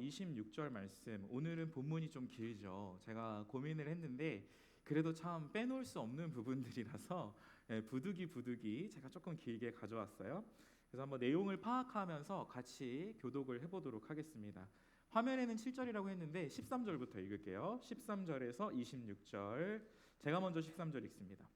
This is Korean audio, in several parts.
26절 말씀, 오늘은 본문이 좀 길죠. 제가 고민을 했는데 그래도 참 빼놓을 수 없는 부분들이라서 부득이 제가 조금 길게 가져왔어요. 그래서 한번 내용을 파악하면서 같이 교독을 해보도록 하겠습니다. 화면에는 7절이라고 했는데 13절부터 읽을게요. 13절에서 26절, 제가 먼저 13절 읽습니다.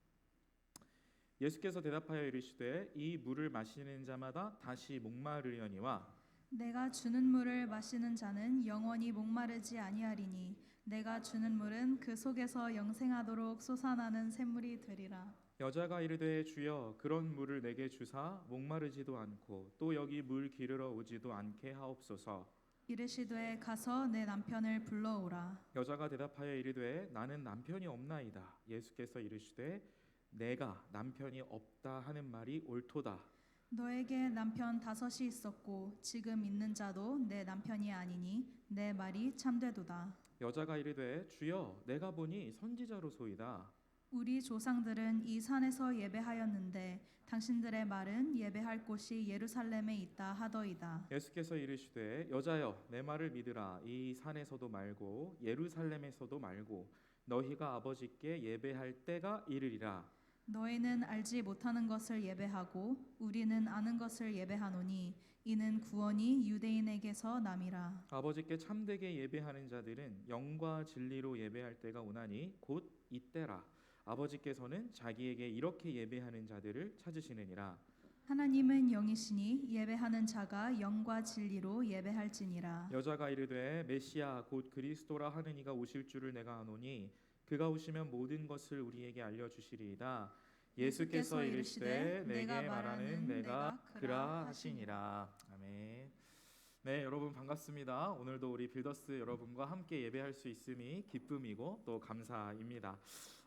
예수께서 대답하여 이르시되 이 물을 마시는 자마다 다시 목마르려니와 내가 주는 물을 마시는 자는 영원히 목마르지 아니하리니 내가 주는 물은 그 속에서 영생하도록 솟아나는 샘물이 되리라. 여자가 이르되 주여 그런 물을 내게 주사 목마르지도 않고 또 여기 물 기르러 오지도 않게 하옵소서. 이르시되 가서 내 남편을 불러오라. 여자가 대답하여 이르되 나는 남편이 없나이다. 예수께서 이르시되 내가 남편이 없다 하는 말이 옳도다. 너에게 남편 5이 있었고 지금 있는 자도 내 남편이 아니니 내 말이 참되도다. 여자가 이르되 주여 내가 보니 선지자로소이다. 우리 조상들은 이 산에서 예배하였는데 당신들의 말은 예배할 곳이 예루살렘에 있다 하더이다. 예수께서 이르시되 여자여 내 말을 믿으라. 이 산에서도 말고 예루살렘에서도 말고 너희가 아버지께 예배할 때가 이르리라. 너희는 알지 못하는 것을 예배하고 우리는 아는 것을 예배하노니 이는 구원이 유대인에게서 남이라. 아버지께 참되게 예배하는 자들은 영과 진리로 예배할 때가 오나니 곧 이때라. 아버지께서는 자기에게 이렇게 예배하는 자들을 찾으시느니라. 하나님은 영이시니 예배하는 자가 영과 진리로 예배할지니라. 여자가 이르되 메시아 곧 그리스도라 하는 이가 오실 줄을 내가 아노니 그가 오시면 모든 것을 우리에게 알려주시리이다. 예수께서 이르시되 내게 말하는 내가 그라 하시니라. 아멘. 네, 여러분 반갑습니다. 오늘도 우리 빌더스 여러분과 함께 예배할 수 있음이 기쁨이고 또 감사입니다.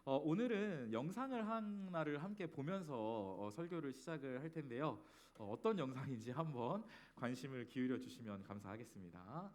오늘은 영상을 하나를 함께 보면서 설교를 시작을 할 텐데요. 어떤 영상인지 한번 관심을 기울여 주시면 감사하겠습니다.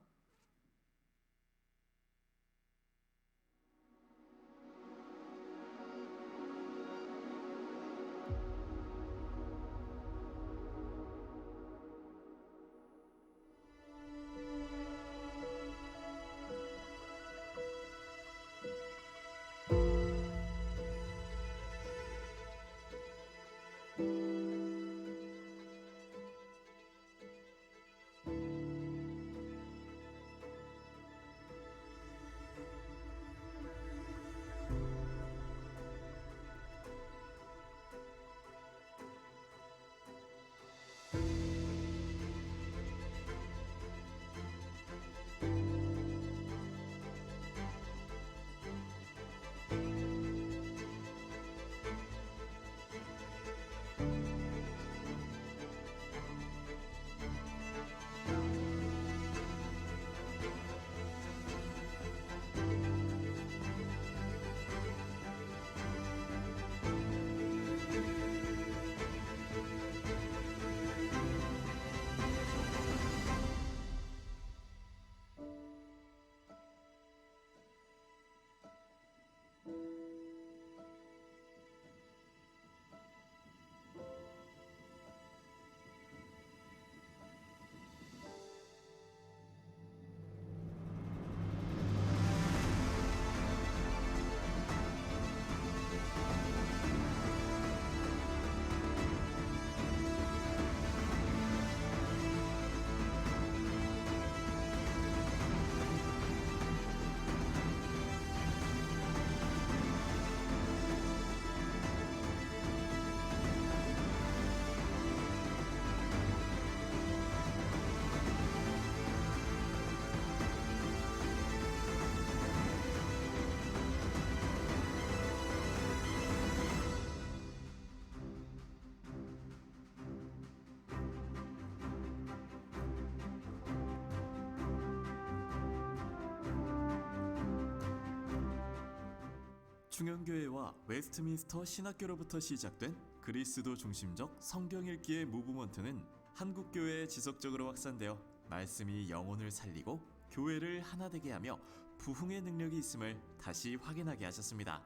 충현교회와 웨스트민스터 신학교로부터 시작된 그리스도 중심적 성경 읽기의 무브먼트는 한국교회에 지속적으로 확산되어 말씀이 영혼을 살리고 교회를 하나 되게 하며 부흥의 능력이 있음을 다시 확인하게 하셨습니다.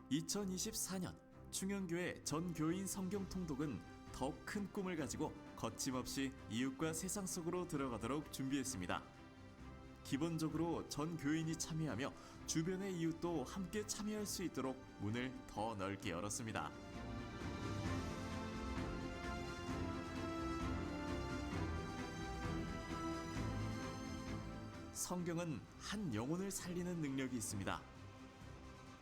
2024년 충현교회 전 교인 성경 통독은 더 큰 꿈을 가지고 거침없이 이웃과 세상 속으로 들어가도록 준비했습니다. 기본적으로 전 교인이 참여하며 주변의 이웃도 함께 참여할 수 있도록 문을 더 넓게 열었습니다. 성경은 한 영혼을 살리는 능력이 있습니다.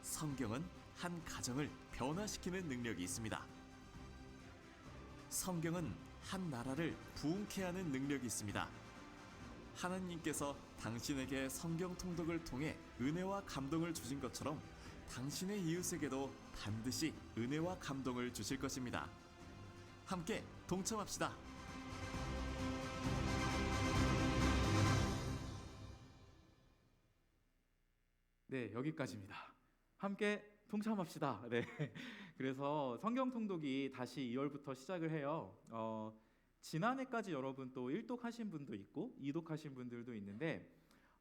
성경은 한 가정을 변화시키는 능력이 있습니다. 성경은 한 나라를 부흥케 하는 능력이 있습니다. 하나님께서 당신에게 성경 통독을 통해 은혜와 감동을 주신 것처럼 당신의 이웃에게도 반드시 은혜와 감동을 주실 것입니다. 함께 동참합시다. 네, 여기까지입니다. 함께 동참합시다. 네. 그래서 성경 통독이 다시 2월부터 시작을 해요. 지난해까지 여러분 또 1독하신 분도 있고 2독하신 분들도 있는데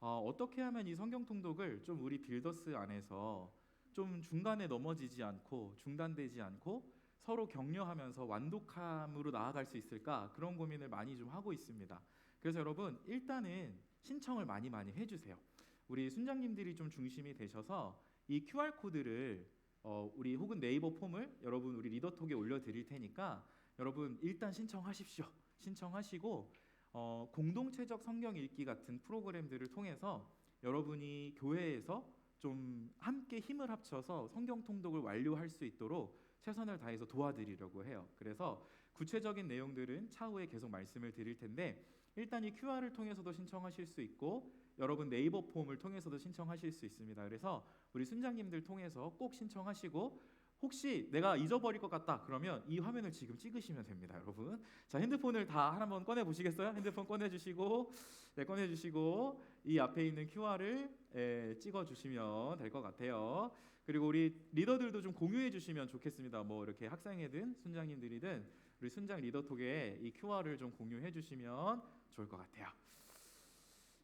어떻게 하면 이 성경 통독을 좀 우리 빌더스 안에서 좀 중간에 넘어지지 않고 중단되지 않고 서로 격려하면서 완독함으로 나아갈 수 있을까, 그런 고민을 많이 좀 하고 있습니다. 그래서 여러분 일단은 신청을 많이 해주세요. 우리 순장님들이 좀 중심이 되셔서 이 QR코드를 우리 혹은 네이버 폼을 여러분 우리 리더톡에 올려드릴 테니까 여러분 일단 신청하십시오. 신청하시고 공동체적 성경 읽기 같은 프로그램들을 통해서 여러분이 교회에서 좀 함께 힘을 합쳐서 성경 통독을 완료할 수 있도록 최선을 다해서 도와드리려고 해요. 그래서 구체적인 내용들은 차후에 계속 말씀을 드릴 텐데 일단 이 QR을 통해서도 신청하실 수 있고 여러분 네이버 폼을 통해서도 신청하실 수 있습니다. 그래서 우리 순장님들 통해서 꼭 신청하시고 혹시 내가 잊어버릴 것 같다 그러면 이 화면을 지금 찍으시면 됩니다, 여러분. 자, 핸드폰을 다 한번 꺼내 보시겠어요? 핸드폰 꺼내주시고, 네, 꺼내주시고 이 앞에 있는 QR을 찍어주시면 될 것 같아요. 그리고 우리 리더들도 좀 공유해 주시면 좋겠습니다. 뭐 이렇게 학생회든 순장님들이든 우리 순장 리더톡에 이 QR을 좀 공유해 주시면 좋을 것 같아요.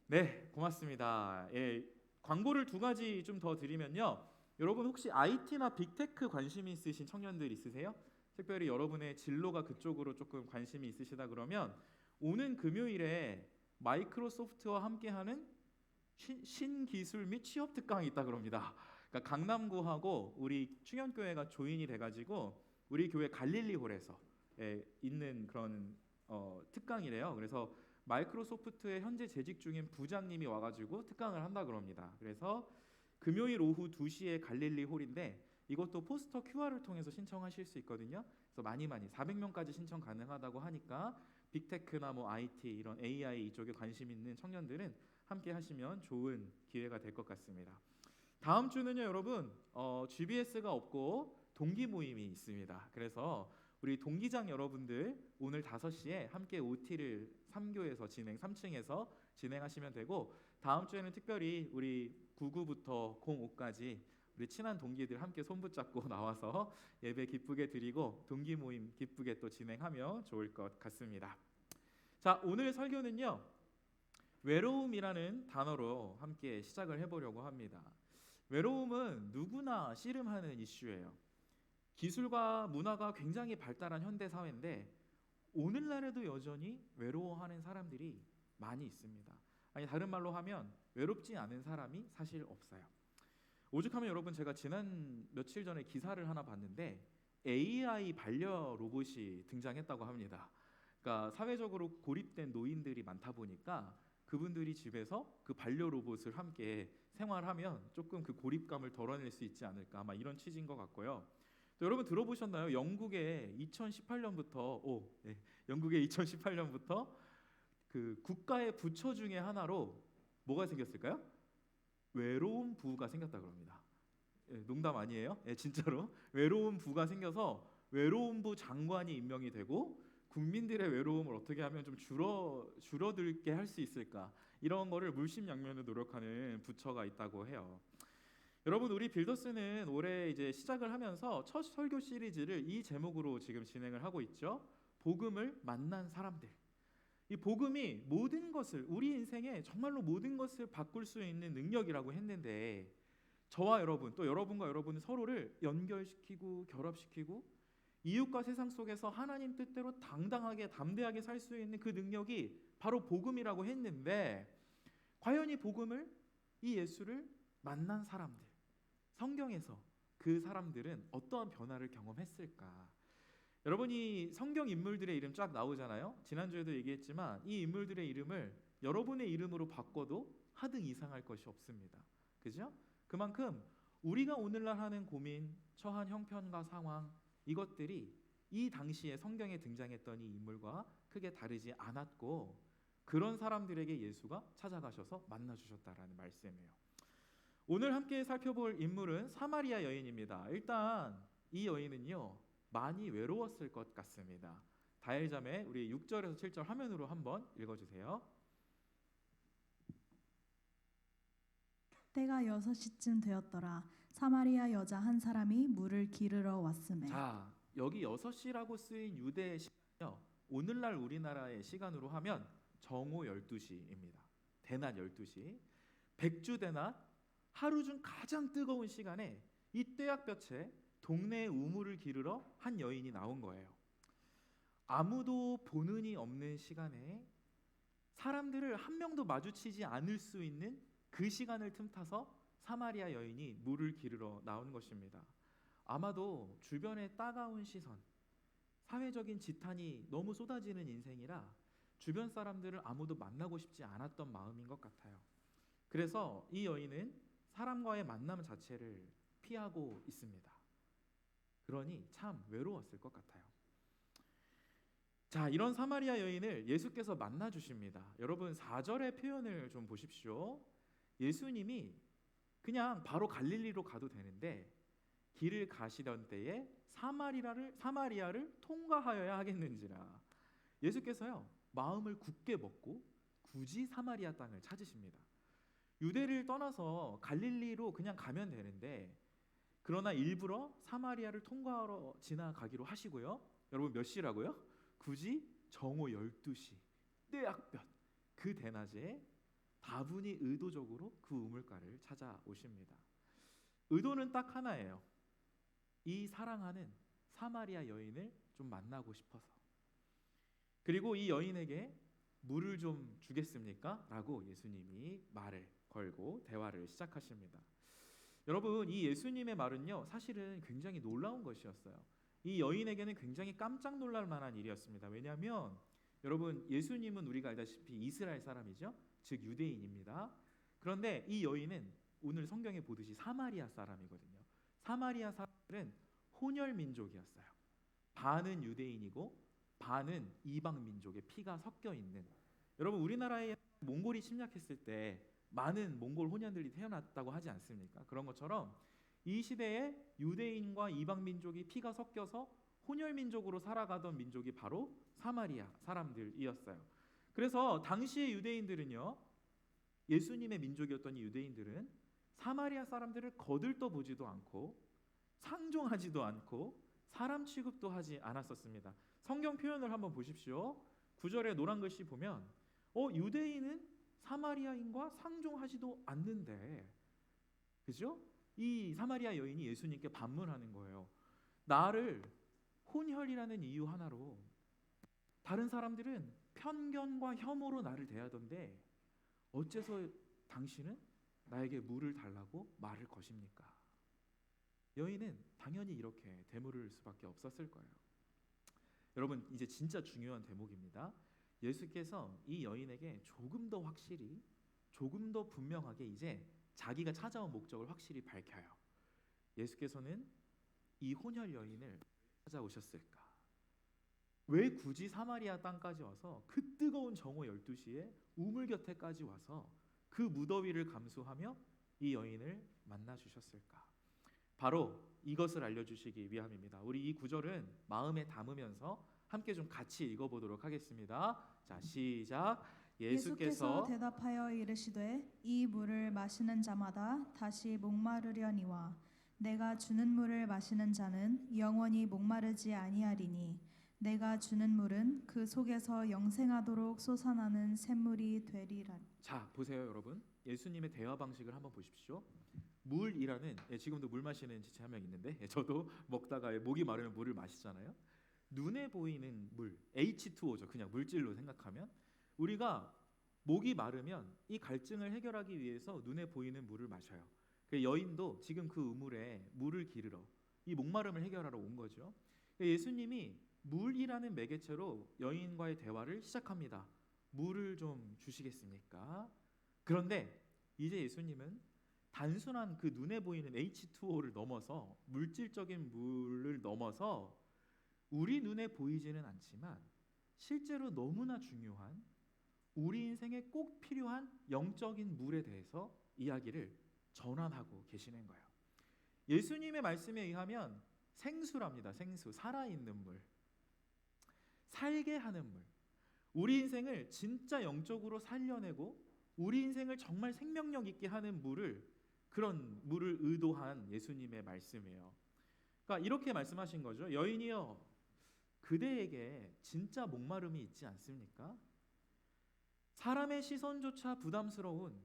네, 고맙습니다. 예, 광고를 두 가지 좀 더 드리면요. 여러분 혹시 IT나 빅테크 관심이 있으신 청년들 있으세요? 특별히 여러분의 진로가 그쪽으로 조금 관심이 있으시다 그러면 오는 금요일에 마이크로소프트와 함께하는 신기술 및 취업 특강이 있다 그럽니다. 그러니까 강남구하고 우리 충현교회가 조인이 돼가지고 우리 교회 갈릴리홀에서 있는 그런 특강이래요. 그래서 마이크로소프트에 현재 재직 중인 부장님이 와가지고 특강을 한다 그럽니다. 그래서 금요일 오후 2시에 갈릴리 홀인데 이것도 포스터 QR을 통해서 신청하실 수 있거든요. 그래서 많이 400명까지 신청 가능하다고 하니까 빅테크나 뭐 IT 이런 AI 이쪽에 관심 있는 청년들은 함께 하시면 좋은 기회가 될 것 같습니다. 다음 주는요, 여러분 GBS가 없고 동기 모임이 있습니다. 그래서 우리 동기장 여러분들 오늘 5시에 함께 OT를 3교에서 3층에서 진행하시면 되고 다음 주에는 특별히 우리 99부터 05까지 우리 친한 동기들 함께 손 붙잡고 나와서 예배 기쁘게 드리고 동기 모임 기쁘게 또 진행하면 좋을 것 같습니다. 자, 오늘 설교는요, 외로움이라는 단어로 함께 시작을 해보려고 합니다. 외로움은 누구나 씨름하는 이슈예요. 기술과 문화가 굉장히 발달한 현대 사회인데 오늘날에도 여전히 외로워하는 사람들이 많이 있습니다. 아니 다른 말로 하면 외롭지 않은 사람이 사실 없어요. 오죽하면 여러분 제가 지난 며칠 전에 기사를 하나 봤는데 AI 반려 로봇이 등장했다고 합니다. 그러니까 사회적으로 고립된 노인들이 많다 보니까 그분들이 집에서 그 반려 로봇을 함께 생활하면 조금 그 고립감을 덜어낼 수 있지 않을까, 아마 이런 취지인 것 같고요. 또 여러분 들어보셨나요? 영국의 2018년부터 그 국가의 부처 중에 하나로 뭐가 생겼을까요? 외로움 부가 생겼다 그럽니다. 농담 아니에요? 진짜로 외로움 부가 생겨서 외로움부 장관이 임명이 되고 국민들의 외로움을 어떻게 하면 좀 줄어들게 할 수 있을까, 이런 거를 물심양면으로 노력하는 부처가 있다고 해요. 여러분 우리 빌더스는 올해 이제 시작을 하면서 첫 설교 시리즈를 이 제목으로 지금 진행을 하고 있죠. 복음을 만난 사람들. 이 복음이 모든 것을, 우리 인생에 정말로 모든 것을 바꿀 수 있는 능력이라고 했는데 저와 여러분 또 여러분과 여러분은 서로를 연결시키고 결합시키고 이웃과 세상 속에서 하나님 뜻대로 당당하게 담대하게 살 수 있는 그 능력이 바로 복음이라고 했는데, 과연 이 복음을, 이 예수를 만난 사람들, 성경에서 그 사람들은 어떠한 변화를 경험했을까? 여러분이 성경 인물들의 이름 쫙 나오잖아요. 지난주에도 얘기했지만 이 인물들의 이름을 여러분의 이름으로 바꿔도 하등 이상할 것이 없습니다. 그죠? 그만큼 우리가 오늘날 하는 고민, 처한 형편과 상황, 이것들이 이 당시에 성경에 등장했던 이 인물과 크게 다르지 않았고, 그런 사람들에게 예수가 찾아가셔서 만나주셨다라는 말씀이에요. 오늘 함께 살펴볼 인물은 사마리아 여인입니다. 일단 이 여인은요, 많이 외로웠을 것 같습니다. 다일자매 우리 6절에서 7절 화면으로 한번 읽어주세요. 때가 6시쯤 되었더라. 사마리아 여자 한 사람이 물을 기르러 왔음에. 자, 여기 6시라고 쓰인 유대의 시간이요, 오늘날 우리나라의 시간으로 하면 정오 12시입니다. 대낮 12시. 백주대낮, 하루 중 가장 뜨거운 시간에 이 떼약볕에 동네에 우물을 기르러 한 여인이 나온 거예요. 아무도 보는 이 없는 시간에 사람들을 한 명도 마주치지 않을 수 있는 그 시간을 틈타서 사마리아 여인이 물을 기르러 나온 것입니다. 아마도 주변의 따가운 시선, 사회적인 지탄이 너무 쏟아지는 인생이라 주변 사람들을 아무도 만나고 싶지 않았던 마음인 것 같아요. 그래서 이 여인은 사람과의 만남 자체를 피하고 있습니다. 그러니 참 외로웠을 것 같아요. 자, 이런 사마리아 여인을 예수께서 만나 주십니다. 여러분 4절의 표현을 좀 보십시오. 예수님이 그냥 바로 갈릴리로 가도 되는데 길을 가시던 때에 사마리아를 통과하여야 하겠는지라, 예수께서요 마음을 굳게 먹고 굳이 사마리아 땅을 찾으십니다. 유대를 떠나서 갈릴리로 그냥 가면 되는데, 그러나 일부러 사마리아를 통과하러 지나가기로 하시고요. 여러분 몇 시라고요? 굳이 정오 12시 떼약볕 그 대낮에 다분히 의도적으로 그 우물가를 찾아오십니다. 의도는 딱 하나예요. 이 사랑하는 사마리아 여인을 좀 만나고 싶어서. 그리고 이 여인에게 물을 좀 주겠습니까? 라고 예수님이 말을 걸고 대화를 시작하십니다. 여러분 이 예수님의 말은요, 사실은 굉장히 놀라운 것이었어요. 이 여인에게는 굉장히 깜짝 놀랄 만한 일이었습니다. 왜냐하면 여러분 예수님은 우리가 알다시피 이스라엘 사람이죠. 즉 유대인입니다. 그런데 이 여인은 오늘 성경에 보듯이 사마리아 사람이거든요. 사마리아 사람들은 혼혈 민족이었어요. 반은 유대인이고 반은 이방 민족의 피가 섞여 있는. 여러분 우리나라에 몽골이 침략했을 때 많은 몽골 혼혈들이 태어났다고 하지 않습니까? 그런 것처럼 이 시대에 유대인과 이방 민족이 피가 섞여서 혼혈 민족으로 살아가던 민족이 바로 사마리아 사람들이었어요. 그래서 당시의 유대인들은요, 예수님의 민족이었던 이 유대인들은 사마리아 사람들을 거들떠보지도 않고 상종하지도 않고 사람 취급도 하지 않았었습니다. 성경 표현을 한번 보십시오. 9절에 노란 글씨 보면 유대인은 사마리아인과 상종하지도 않는데, 그죠? 이 사마리아 여인이 예수님께 반문하는 거예요. 나를 혼혈이라는 이유 하나로 다른 사람들은 편견과 혐오로 나를 대하던데 어째서 당신은 나에게 물을 달라고 말을 거십니까? 여인은 당연히 이렇게 되물을 수밖에 없었을 거예요. 여러분 이제 진짜 중요한 대목입니다. 예수께서 이 여인에게 조금 더 확실히, 조금 더 분명하게 이제 자기가 찾아온 목적을 확실히 밝혀요. 예수께서는 이 혼혈 여인을 찾아오셨을까? 왜 굳이 사마리아 땅까지 와서 그 뜨거운 정오 12시에 우물 곁에까지 와서 그 무더위를 감수하며 이 여인을 만나 주셨을까? 바로 이것을 알려주시기 위함입니다. 우리 이 구절은 마음에 담으면서 함께 좀 같이 읽어보도록 하겠습니다. 자, 시작. 예수께서 대답하여 이르시되 이 물을 마시는 자마다 다시 목마르려니와 내가 주는 물을 마시는 자는 영원히 목마르지 아니하리니 내가 주는 물은 그 속에서 영생하도록 솟아나는 샘물이 되리라. 자, 보세요 여러분. 예수님의 대화 방식을 한번 보십시오. 물이라는 지금도 물 마시는 지체 한 명 있는데 저도 먹다가 목이 마르면 물을 마시잖아요. 눈에 보이는 물 H2O죠. 그냥 물질로 생각하면 우리가 목이 마르면 이 갈증을 해결하기 위해서 눈에 보이는 물을 마셔요. 그 여인도 지금 그 우물에 물을 기르러 이 목마름을 해결하러 온 거죠. 예수님이 물이라는 매개체로 여인과의 대화를 시작합니다. 물을 좀 주시겠습니까? 그런데 이제 예수님은 단순한 그 눈에 보이는 H2O를 넘어서 물질적인 물을 넘어서 우리 눈에 보이지는 않지만 실제로 너무나 중요한 우리 인생에 꼭 필요한 영적인 물에 대해서 이야기를 전환하고 계시는 거예요. 예수님의 말씀에 의하면 생수랍니다. 생수, 살아있는 물, 살게 하는 물, 우리 인생을 진짜 영적으로 살려내고 우리 인생을 정말 생명력 있게 하는 물을, 그런 물을 의도한 예수님의 말씀이에요. 그러니까 이렇게 말씀하신 거죠. 여인이여, 그대에게 진짜 목마름이 있지 않습니까? 사람의 시선조차 부담스러운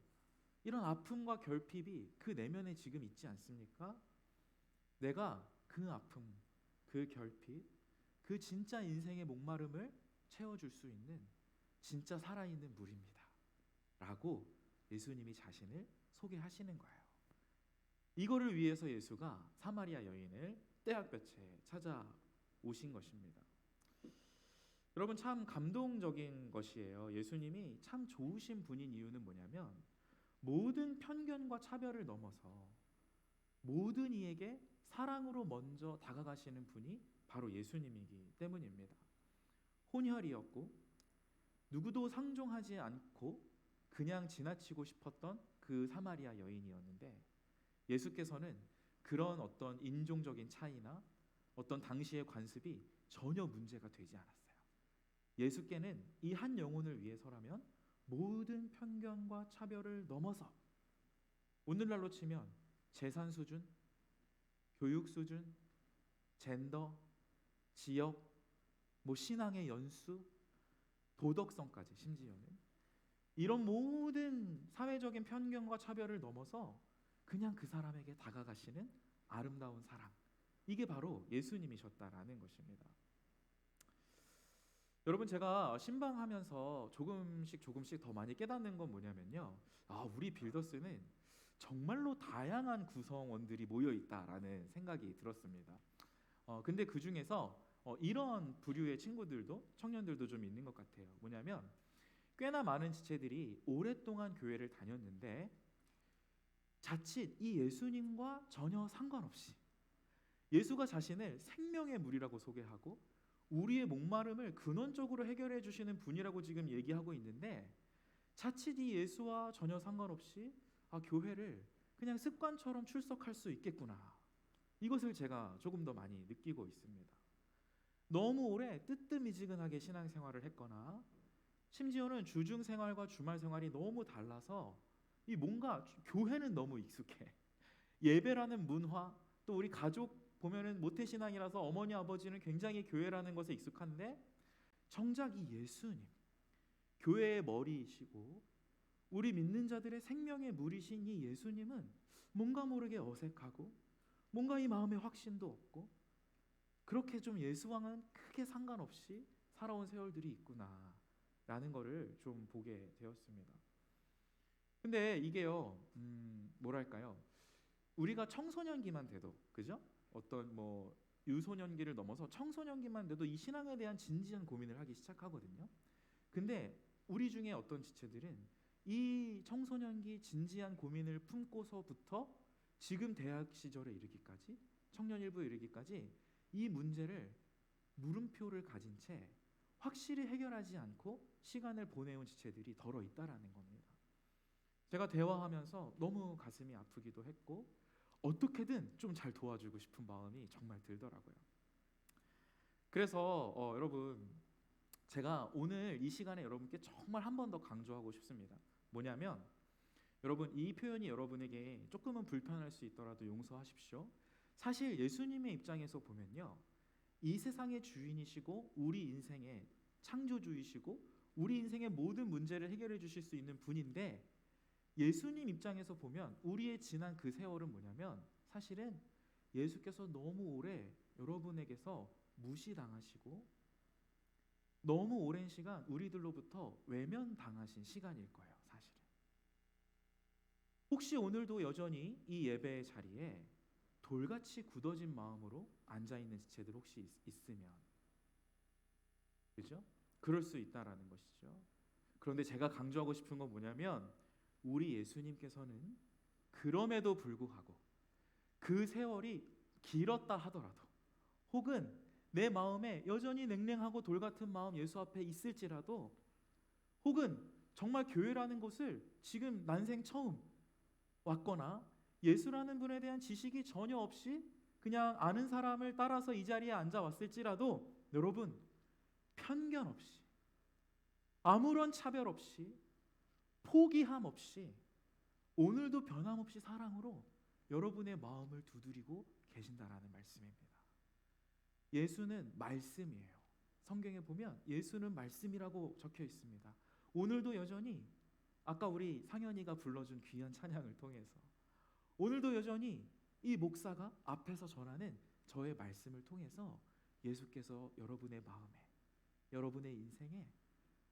이런 아픔과 결핍이 그 내면에 지금 있지 않습니까? 내가 그 아픔, 그 결핍, 그 진짜 인생의 목마름을 채워줄 수 있는 진짜 살아있는 물입니다 라고 예수님이 자신을 소개하시는 거예요. 이거를 위해서 예수가 사마리아 여인을 떼약볕에 찾아오신 것입니다. 여러분, 참 감동적인 것이에요. 예수님이 참 좋으신 분인 이유는 뭐냐면 모든 편견과 차별을 넘어서 모든 이에게 사랑으로 먼저 다가가시는 분이 바로 예수님이기 때문입니다. 혼혈이었고 누구도 상종하지 않고 그냥 지나치고 싶었던 그 사마리아 여인이었는데 예수께서는 그런 어떤 인종적인 차이나 어떤 당시의 관습이 전혀 문제가 되지 않았어요. 예수께는 이 한 영혼을 위해서라면 모든 편견과 차별을 넘어서 오늘날로 치면 재산 수준, 교육 수준, 젠더, 지역, 신앙의 연수, 도덕성까지 심지어는 이런 모든 사회적인 편견과 차별을 넘어서 그냥 그 사람에게 다가가시는 아름다운 사랑, 이게 바로 예수님이셨다라는 것입니다. 여러분, 제가 신방하면서 조금씩 더 많이 깨닫는 건 뭐냐면요, 우리 빌더스는 정말로 다양한 구성원들이 모여 있다라는 생각이 들었습니다. 근데 그 중에서 이런 부류의 친구들도, 청년들도 좀 있는 것 같아요. 뭐냐면 꽤나 많은 지체들이 오랫동안 교회를 다녔는데 자칫 이 예수님과 전혀 상관없이 예수가 자신을 생명의 물이라고 소개하고 우리의 목마름을 근원적으로 해결해 주시는 분이라고 지금 얘기하고 있는데 자칫 이 예수와 전혀 상관없이 교회를 그냥 습관처럼 출석할 수 있겠구나, 이것을 제가 조금 더 많이 느끼고 있습니다. 너무 오래 뜨뜻미지근하게 신앙생활을 했거나 심지어는 주중 생활과 주말 생활이 너무 달라서 이 뭔가 교회는 너무 익숙해, 예배라는 문화, 또 우리 가족 보면은 모태신앙이라서 어머니 아버지는 굉장히 교회라는 것에 익숙한데 정작 이 예수님, 교회의 머리이시고 우리 믿는 자들의 생명의 물이신 이 예수님은 뭔가 모르게 어색하고 뭔가 이 마음에 확신도 없고 그렇게 좀 예수와는 크게 상관없이 살아온 세월들이 있구나라는 거를 좀 보게 되었습니다. 근데 이게요, 뭐랄까요, 우리가 청소년기만 돼도, 그죠? 어떤 유소년기를 넘어서 청소년기만 돼도 이 신앙에 대한 진지한 고민을 하기 시작하거든요. 근데 우리 중에 어떤 지체들은 이 청소년기 진지한 고민을 품고서부터 지금 대학 시절에 이르기까지, 청년 일부에 이르기까지 이 문제를 물음표를 가진 채 확실히 해결하지 않고 시간을 보내온 지체들이 더러 있다라는 겁니다. 제가 대화하면서 너무 가슴이 아프기도 했고 어떻게든 좀 잘 도와주고 싶은 마음이 정말 들더라고요. 그래서 여러분, 제가 오늘 이 시간에 여러분께 정말 한 번 더 강조하고 싶습니다. 뭐냐면 여러분, 이 표현이 여러분에게 조금은 불편할 수 있더라도 용서하십시오. 사실 예수님의 입장에서 보면요, 이 세상의 주인이시고 우리 인생의 창조주이시고 우리 인생의 모든 문제를 해결해 주실 수 있는 분인데 예수님 입장에서 보면 우리의 지난 그 세월은 뭐냐면 사실은 예수께서 너무 오래 여러분에게서 무시당하시고 너무 오랜 시간 우리들로부터 외면당하신 시간일 거예요. 사실은. 혹시 오늘도 여전히 이 예배의 자리에 돌같이 굳어진 마음으로 앉아있는 지체들 혹시 있으면, 그죠? 그럴 수 있다라는 것이죠. 그런데 제가 강조하고 싶은 건 뭐냐면 우리 예수님께서는 그럼에도 불구하고 그 세월이 길었다 하더라도 혹은 내 마음에 여전히 냉랭하고 돌같은 마음 예수 앞에 있을지라도 혹은 정말 교회라는 곳을 지금 난생 처음 왔거나 예수라는 분에 대한 지식이 전혀 없이 그냥 아는 사람을 따라서 이 자리에 앉아왔을지라도 여러분 편견 없이 아무런 차별 없이 포기함 없이 오늘도 변함없이 사랑으로 여러분의 마음을 두드리고 계신다라는 말씀입니다. 예수는 말씀이에요. 성경에 보면 예수는 말씀이라고 적혀 있습니다. 오늘도 여전히 아까 우리 상현이가 불러준 귀한 찬양을 통해서 오늘도 여전히 이 목사가 앞에서 전하는 저의 말씀을 통해서 예수께서 여러분의 마음에 여러분의 인생에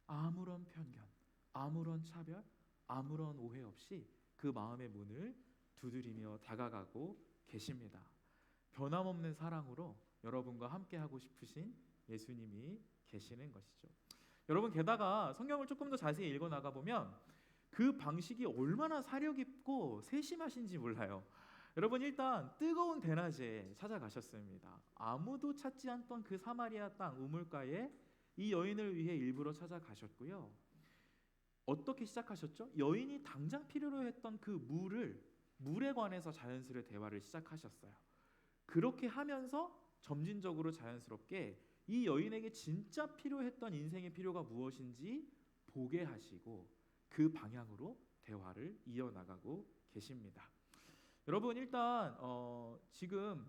아무런 편견, 아무런 차별, 아무런 오해 없이 그 마음의 문을 두드리며 다가가고 계십니다. 변함없는 사랑으로 여러분과 함께하고 싶으신 예수님이 계시는 것이죠. 여러분 게다가 성경을 조금 더 자세히 읽어 나가 보면 그 방식이 얼마나 사려 깊고 세심하신지 몰라요. 여러분 일단 뜨거운 대낮에 찾아가셨습니다. 아무도 찾지 않던 그 사마리아 땅 우물가에 이 여인을 위해 일부러 찾아가셨고요. 어떻게 시작하셨죠? 여인이 당장 필요로 했던 그 물에 관해서 자연스레 대화를 시작하셨어요. 그렇게 하면서 점진적으로 자연스럽게 이 여인에게 진짜 필요했던 인생의 필요가 무엇인지 보게 하시고 그 방향으로 대화를 이어나가고 계십니다. 여러분 일단 지금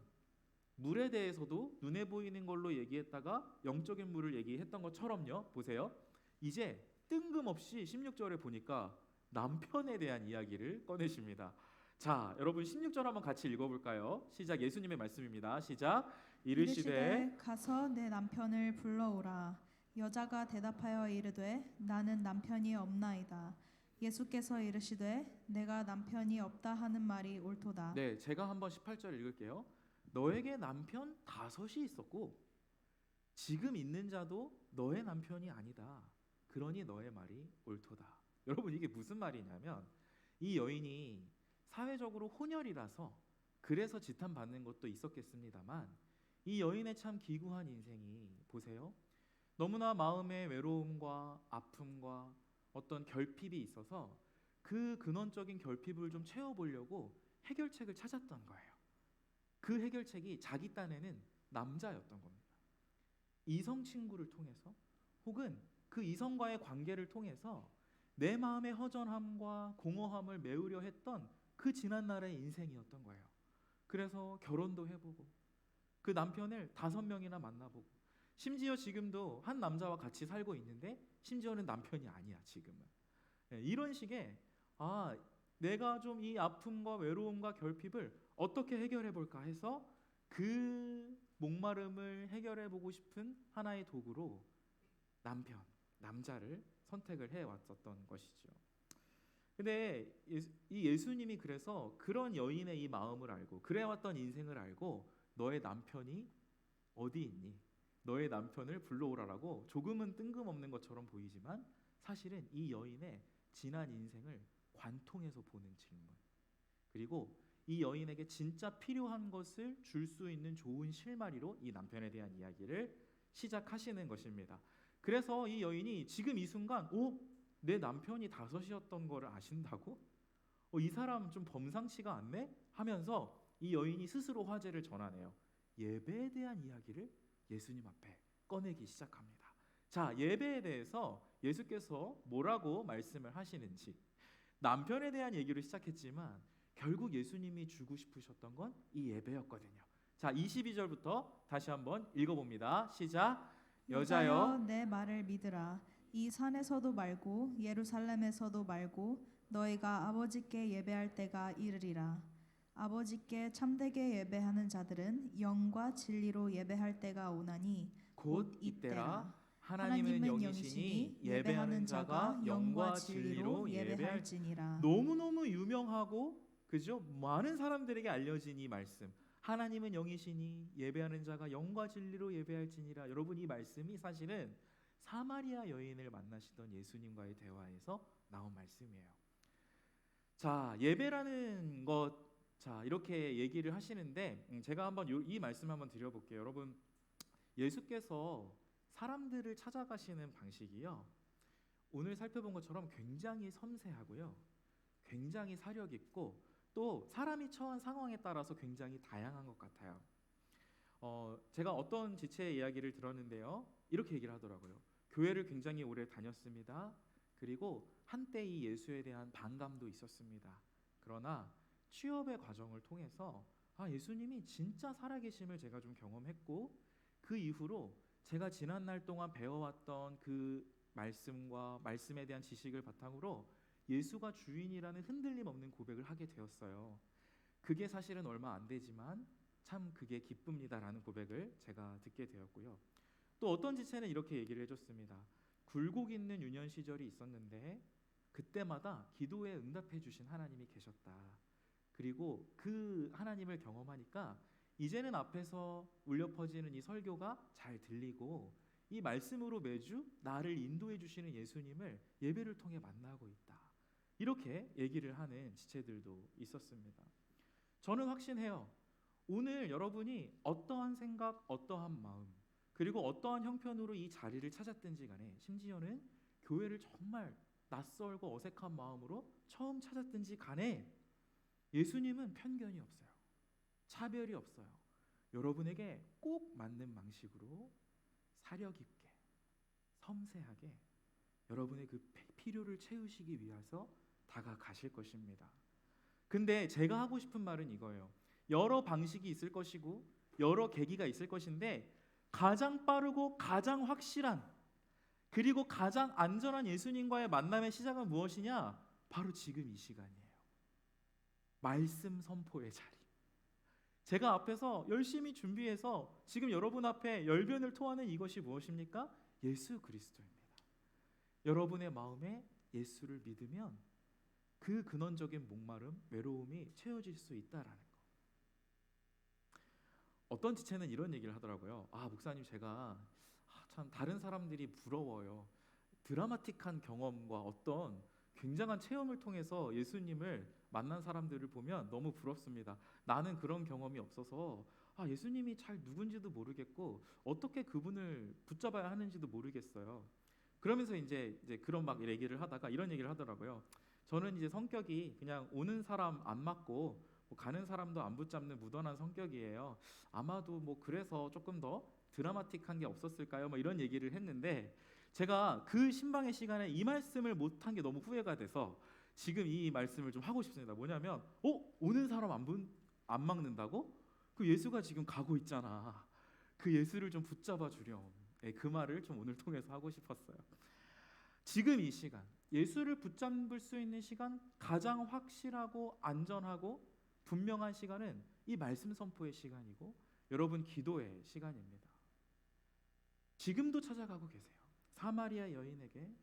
물에 대해서도 눈에 보이는 걸로 얘기했다가 영적인 물을 얘기했던 것처럼요. 보세요. 이제 뜬금없이 16절에 보니까 남편에 대한 이야기를 꺼내십니다. 자, 여러분 16절 한번 같이 읽어볼까요? 시작. 예수님의 말씀입니다. 시작. 이르시되 가서 내 남편을 불러오라. 여자가 대답하여 이르되 나는 남편이 없나이다. 예수께서 이르시되 내가 남편이 없다 하는 말이 옳도다. 네, 제가 한번 18절 읽을게요. 너에게 남편 5이 있었고 지금 있는 자도 너의 남편이 아니다. 그러니 너의 말이 옳도다. 여러분 이게 무슨 말이냐면 이 여인이 사회적으로 혼혈이라서 그래서 지탄받는 것도 있었겠습니다만 이 여인의 참 기구한 인생이 보세요. 너무나 마음의 외로움과 아픔과 어떤 결핍이 있어서 그 근원적인 결핍을 좀 채워보려고 해결책을 찾았던 거예요. 그 해결책이 자기 딴에는 남자였던 겁니다. 이성 친구를 통해서 혹은 그 이성과의 관계를 통해서 내 마음의 허전함과 공허함을 메우려 했던 그 지난날의 인생이었던 거예요. 그래서 결혼도 해보고 그 남편을 5명이나 만나보고 심지어 지금도 한 남자와 같이 살고 있는데 심지어는 남편이 아니야 지금은. 이런 식의 내가 좀 이 아픔과 외로움과 결핍을 어떻게 해결해 볼까 해서 그 목마름을 해결해 보고 싶은 하나의 도구로 남자를 선택을 해 왔었던 것이죠. 근데 이 예수님이 그래서 그런 여인의 이 마음을 알고 그래 왔던 인생을 알고 너의 남편이 어디 있니? 너의 남편을 불러오라라고 조금은 뜬금없는 것처럼 보이지만 사실은 이 여인의 지난 인생을 관통해서 보는 질문, 그리고 이 여인에게 진짜 필요한 것을 줄 수 있는 좋은 실마리로 이 남편에 대한 이야기를 시작하시는 것입니다. 그래서 이 여인이 지금 이 순간 내 남편이 5이었던 거를 아신다고? 이 사람 좀 범상치가 않네? 하면서 이 여인이 스스로 화제를 전하네요. 예배에 대한 이야기를 예수님 앞에 꺼내기 시작합니다. 자, 예배에 대해서 예수께서 뭐라고 말씀을 하시는지, 남편에 대한 얘기로 시작했지만 결국 예수님이 주고 싶으셨던 건 이 예배였거든요. 자, 22절부터 다시 한번 읽어봅니다. 시작. 여자여 내 말을 믿으라. 이 산에서도 말고 예루살렘에서도 말고 너희가 아버지께 예배할 때가 이르리라. 아버지께 참되게 예배하는 자들은 영과 진리로 예배할 때가 오나니 곧 이때라. 하나님은 영이시니 예배하는 자가 영과 진리로 예배할지니라. 너무너무 유명하고 그죠? 많은 사람들에게 알려진 이 말씀. 하나님은 영이시니 예배하는 자가 영과 진리로 예배할지니라. 여러분, 이 말씀이 사실은 사마리아 여인을 만나시던 예수님과의 대화에서 나온 말씀이에요. 자, 예배라는 것, 자 이렇게 얘기를 하시는데 제가 한번 이 말씀 한번 드려볼게요. 여러분, 예수께서 사람들을 찾아가시는 방식이요, 오늘 살펴본 것처럼 굉장히 섬세하고요, 굉장히 사력 있고 또 사람이 처한 상황에 따라서 굉장히 다양한 것 같아요. 제가 어떤 지체의 이야기를 들었는데요, 이렇게 얘기를 하더라고요. 교회를 굉장히 오래 다녔습니다. 그리고 한때 이 예수에 대한 반감도 있었습니다. 그러나 취업의 과정을 통해서 예수님이 진짜 살아계심을 제가 좀 경험했고, 그 이후로 제가 지난 날 동안 배워왔던 그 말씀과 말씀에 대한 지식을 바탕으로 예수가 주인이라는 흔들림 없는 고백을 하게 되었어요. 그게 사실은 얼마 안 되지만 참 그게 기쁩니다라는 고백을 제가 듣게 되었고요. 또 어떤 지체는 이렇게 얘기를 해줬습니다. 굴곡 있는 유년 시절이 있었는데 그때마다 기도에 응답해 주신 하나님이 계셨다. 그리고 그 하나님을 경험하니까 이제는 앞에서 울려 퍼지는 이 설교가 잘 들리고 이 말씀으로 매주 나를 인도해 주시는 예수님을 예배를 통해 만나고 있다. 이렇게 얘기를 하는 지체들도 있었습니다. 저는 확신해요. 오늘 여러분이 어떠한 생각, 어떠한 마음, 그리고 어떠한 형편으로 이 자리를 찾았든지 간에, 심지어는 교회를 정말 낯설고 어색한 마음으로 처음 찾았든지 간에 예수님은 편견이 없어요. 차별이 없어요. 여러분에게 꼭 맞는 방식으로 사력 있게, 섬세하게 여러분의 그 필요를 채우시기 위해서 다가가실 것입니다. 근데 제가 하고 싶은 말은 이거예요. 여러 방식이 있을 것이고 여러 계기가 있을 것인데 가장 빠르고 가장 확실한, 그리고 가장 안전한 예수님과의 만남의 시작은 무엇이냐? 바로 지금 이 시간이에요. 말씀 선포의 자리. 제가 앞에서 열심히 준비해서 지금 여러분 앞에 열변을 토하는 이것이 무엇입니까? 예수 그리스도입니다. 여러분의 마음에 예수를 믿으면 그 근원적인 목마름, 외로움이 채워질 수 있다라는 거. 어떤 지체는 이런 얘기를 하더라고요. 목사님, 제가 참 다른 사람들이 부러워요. 드라마틱한 경험과 어떤 굉장한 체험을 통해서 예수님을 만난 사람들을 보면 너무 부럽습니다. 나는 그런 경험이 없어서 예수님이 잘 누군지도 모르겠고 어떻게 그분을 붙잡아야 하는지도 모르겠어요. 그러면서 이제 그런 막 얘기를 하다가 이런 얘기를 하더라고요. 저는 이제 성격이 그냥 오는 사람 안 맞고 가는 사람도 안 붙잡는 무던한 성격이에요. 아마도 그래서 조금 더 드라마틱한 게 없었을까요? 이런 얘기를 했는데, 제가 그 신방의 시간에 이 말씀을 못한 게 너무 후회가 돼서 지금 이 말씀을 좀 하고 싶습니다. 뭐냐면 오는 사람 안 막는다고? 그 예수가 지금 가고 있잖아. 그 예수를 좀 붙잡아 주렴. 그 말을 좀 오늘 통해서 하고 싶었어요. 지금 이 시간, 예수를 붙잡을 수 있는 시간, 가장 확실하고 안전하고 분명한 시간은 이 말씀 선포의 시간이고 여러분 기도의 시간입니다. 지금도 찾아가고 계세요. 사마리아 여인에게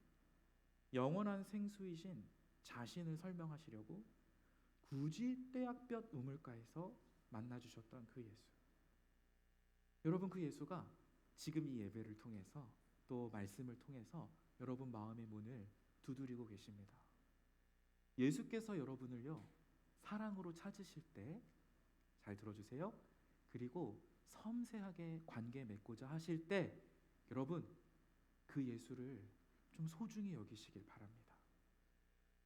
영원한 생수이신 자신을 설명하시려고 굳이 떼약볕 우물가에서 만나주셨던 그 예수. 여러분, 그 예수가 지금 이 예배를 통해서 또 말씀을 통해서 여러분 마음의 문을 두드리고 계십니다. 예수께서 여러분을요 사랑으로 찾으실 때, 잘 들어주세요, 그리고 섬세하게 관계 맺고자 하실 때 여러분 그 예수를 좀 소중히 여기시길 바랍니다.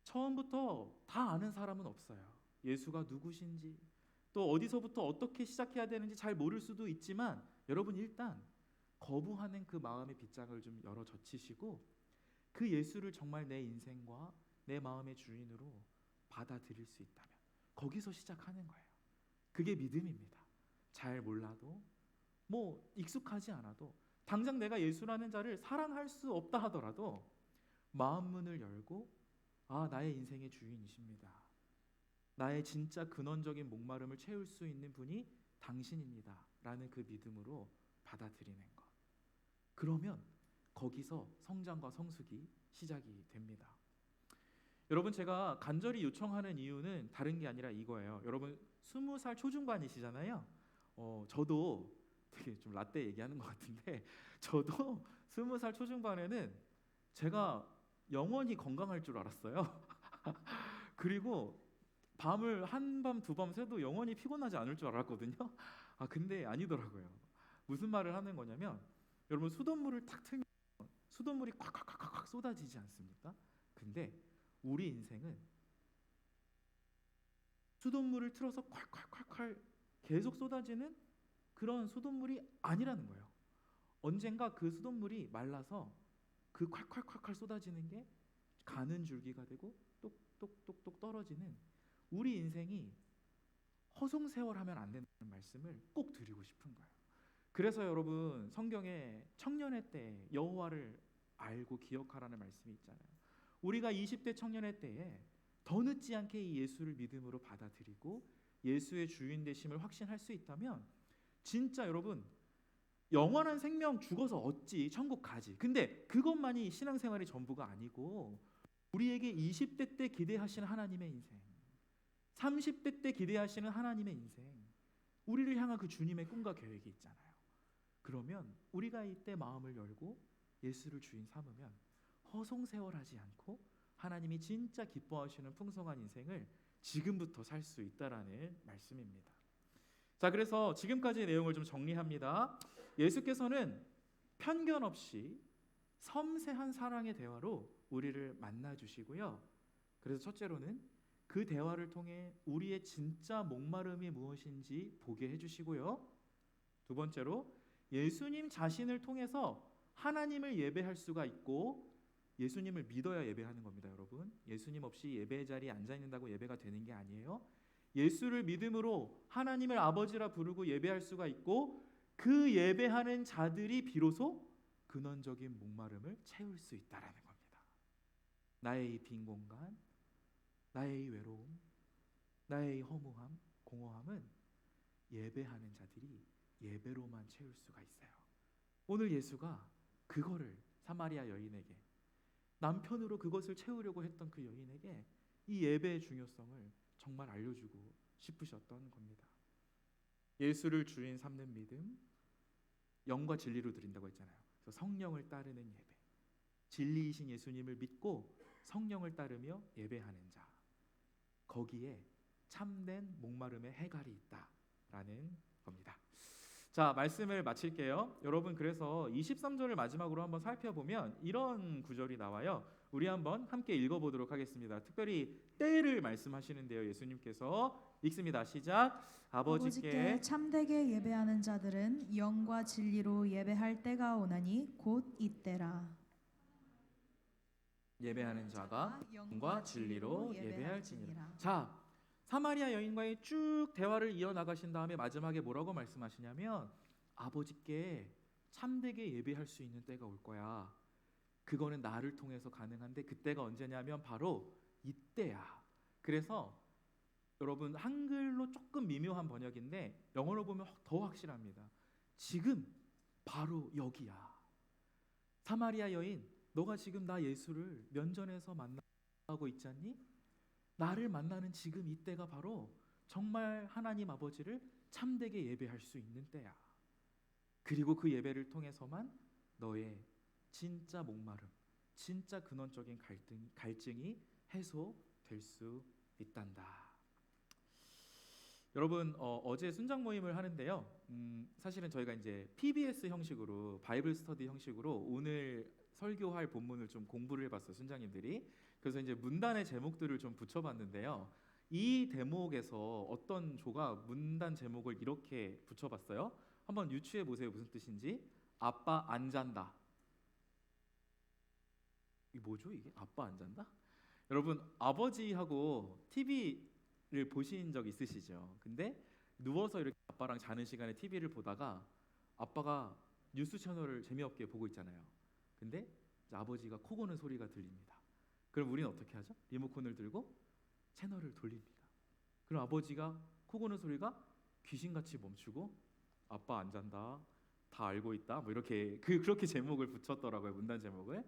처음부터 다 아는 사람은 없어요. 예수가 누구신지 또 어디서부터 어떻게 시작해야 되는지 잘 모를 수도 있지만 여러분 일단 거부하는 그 마음의 빗장을 좀 열어 젖히시고 그 예수를 정말 내 인생과 내 마음의 주인으로 받아들일 수 있다면 거기서 시작하는 거예요. 그게 믿음입니다. 잘 몰라도 익숙하지 않아도 당장 내가 예수라는 자를 사랑할 수 없다 하더라도 마음 문을 열고 아, 나의 인생의 주인이십니다. 나의 진짜 근원적인 목마름을 채울 수 있는 분이 당신입니다. 라는 그 믿음으로 받아들이는 것. 그러면 거기서 성장과 성숙이 시작이 됩니다. 여러분, 제가 간절히 요청하는 이유는 다른 게 아니라 이거예요. 여러분 20살 초중반이시잖아요. 저도 되게 좀 라떼 얘기하는 것 같은데 저도 20살 초중반에는 제가 영원히 건강할 줄 알았어요. 그리고 밤을 한밤 두밤 새도 영원히 피곤하지 않을 줄 알았거든요. 근데 아니더라고요. 무슨 말을 하는 거냐면 여러분 수돗물을 탁 틀면 수돗물이 콱콱콱콱 쏟아지지 않습니까? 근데 우리 인생은 수돗물을 틀어서 콸콸콸콸 계속 쏟아지는 그런 수돗물이 아니라는 거예요. 언젠가 그 수돗물이 말라서 그 콸콸콸콸 쏟아지는 게 가는 줄기가 되고 똑똑똑똑 떨어지는 우리 인생이 허송세월하면 안 된다는 말씀을 꼭 드리고 싶은 거예요. 그래서 여러분 성경에 청년의 때 여호와를 알고 기억하라는 말씀이 있잖아요. 우리가 20대 청년의 때에 더 늦지 않게 이 예수를 믿음으로 받아들이고 예수의 주인 되심을 확신할 수 있다면 진짜 여러분 영원한 생명 죽어서 얻지, 천국 가지. 근데 그것만이 신앙생활의 전부가 아니고 우리에게 20대 때 기대하시는 하나님의 인생, 30대 때 기대하시는 하나님의 인생, 우리를 향한 그 주님의 꿈과 계획이 있잖아요. 그러면 우리가 이때 마음을 열고 예수를 주인 삼으면 허송세월하지 않고 하나님이 진짜 기뻐하시는 풍성한 인생을 지금부터 살 수 있다라는 말씀입니다. 자, 그래서 지금까지의 내용을 좀 정리합니다. 예수께서는 편견 없이 섬세한 사랑의 대화로 우리를 만나 주시고요. 그래서 첫째로는 그 대화를 통해 우리의 진짜 목마름이 무엇인지 보게 해주시고요. 두 번째로 예수님 자신을 통해서 하나님을 예배할 수가 있고 예수님을 믿어야 예배하는 겁니다, 여러분. 예수님 없이 예배의 자리에 앉아 있는다고 예배가 되는 게 아니에요. 예수를 믿음으로 하나님을 아버지라 부르고 예배할 수가 있고 그 예배하는 자들이 비로소 근원적인 목마름을 채울 수 있다라는 겁니다. 나의 이 빈 공간, 나의 이 외로움, 나의 이 허무함, 공허함은 예배하는 자들이 예배로만 채울 수가 있어요. 오늘 예수가 그거를 사마리아 여인에게, 남편으로 그것을 채우려고 했던 그 여인에게 이 예배의 중요성을 정말 알려주고 싶으셨던 겁니다. 예수를 주인 삼는 믿음, 영과 진리로 드린다고 했잖아요. 그래서 성령을 따르는 예배, 진리이신 예수님을 믿고 성령을 따르며 예배하는 자, 거기에 참된 목마름의 해갈이 있다라는 겁니다. 자, 말씀을 마칠게요. 여러분, 그래서 23절을 마지막으로 한번 살펴보면 이런 구절이 나와요. 우리 한번 함께 읽어보도록 하겠습니다. 특별히 때를 말씀하시는데요. 예수님께서 읽습니다. 시작. 아버지께 참되게 예배하는 자들은 영과 진리로 예배할 때가 오나니 곧 이때라. 예배하는 자가 영과 진리로 예배할지니라. 자, 사마리아 여인과의 쭉 대화를 이어나가신 다음에 마지막에 뭐라고 말씀하시냐면 아버지께 참되게 예배할 수 있는 때가 올 거야. 그거는 나를 통해서 가능한데 그때가 언제냐면 바로 이때야. 그래서 여러분 한글로 조금 미묘한 번역인데 영어로 보면 더 확실합니다. 지금 바로 여기야. 사마리아 여인, 너가 지금 나 예수를 면전에서 만나고 있지 않니? 나를 만나는 지금 이때가 바로 정말 하나님 아버지를 참되게 예배할 수 있는 때야. 그리고 그 예배를 통해서만 너의 진짜 목마름, 진짜 근원적인 갈증이 해소될 수 있단다. 여러분, 어제 순장 모임을 하는데요. 사실은 저희가 이제 PBS 형식으로 바이블 스터디 형식으로 오늘 설교할 본문을 좀 공부를 해봤어요, 순장님들이. 그래서 이제 문단의 제목들을 좀 붙여봤는데요. 이 대목에서 어떤 조가 문단 제목을 이렇게 붙여봤어요. 한번 유추해 보세요. 무슨 뜻인지. 아빠 안 잔다. 이 뭐죠 이게? 아빠 안 잔다? 여러분 아버지하고 TV를 보신 적 있으시죠? 근데 누워서 이렇게 아빠랑 자는 시간에 TV를 보다가 아빠가 뉴스 채널을 재미없게 보고 있잖아요. 근데 이제 아버지가 코 고는 소리가 들립니다. 그럼 우리는 어떻게 하죠? 리모컨을 들고 채널을 돌립니다. 그럼 아버지가 코 고는 소리가 귀신같이 멈추고 아빠 안 잔다, 다 알고 있다, 뭐 이렇게 그렇게 제목을 붙였더라고요. 문단 제목을.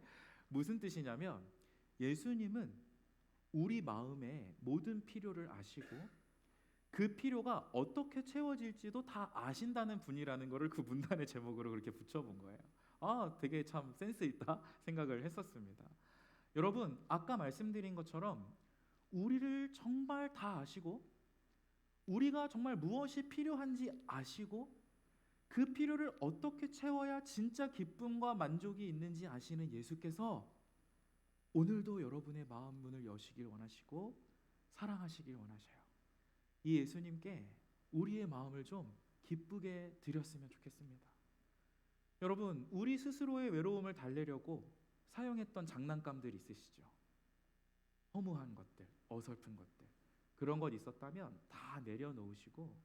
무슨 뜻이냐면 예수님은 우리 마음의 모든 필요를 아시고 그 필요가 어떻게 채워질지도 다 아신다는 분이라는 것을 그 문단의 제목으로 그렇게 붙여본 거예요. 아, 되게 참 센스 있다 생각을 했었습니다. 여러분, 아까 말씀드린 것처럼 우리를 정말 다 아시고 우리가 정말 무엇이 필요한지 아시고 그 필요를 어떻게 채워야 진짜 기쁨과 만족이 있는지 아시는 예수께서 오늘도 여러분의 마음 문을 여시길 원하시고 사랑하시길 원하셔요. 이 예수님께 우리의 마음을 좀 기쁘게 드렸으면 좋겠습니다. 여러분, 우리 스스로의 외로움을 달래려고 사용했던 장난감들 있으시죠? 허무한 것들, 어설픈 것들, 그런 것 있었다면 다 내려놓으시고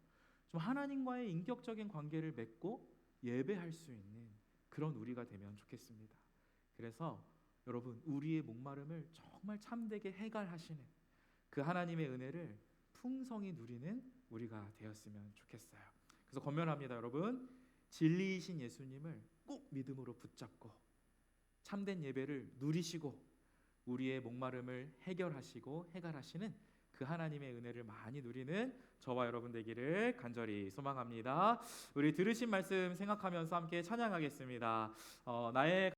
좀 하나님과의 인격적인 관계를 맺고 예배할 수 있는 그런 우리가 되면 좋겠습니다. 그래서 여러분, 우리의 목마름을 정말 참되게 해결하시는 그 하나님의 은혜를 풍성히 누리는 우리가 되었으면 좋겠어요. 그래서 권면합니다. 여러분, 진리이신 예수님을 꼭 믿음으로 붙잡고 참된 예배를 누리시고 우리의 목마름을 해결하시고 해결하시는 그 하나님의 은혜를 많이 누리는 저와 여러분 되기를 간절히 소망합니다. 우리 들으신 말씀 생각하면서 함께 찬양하겠습니다. 나의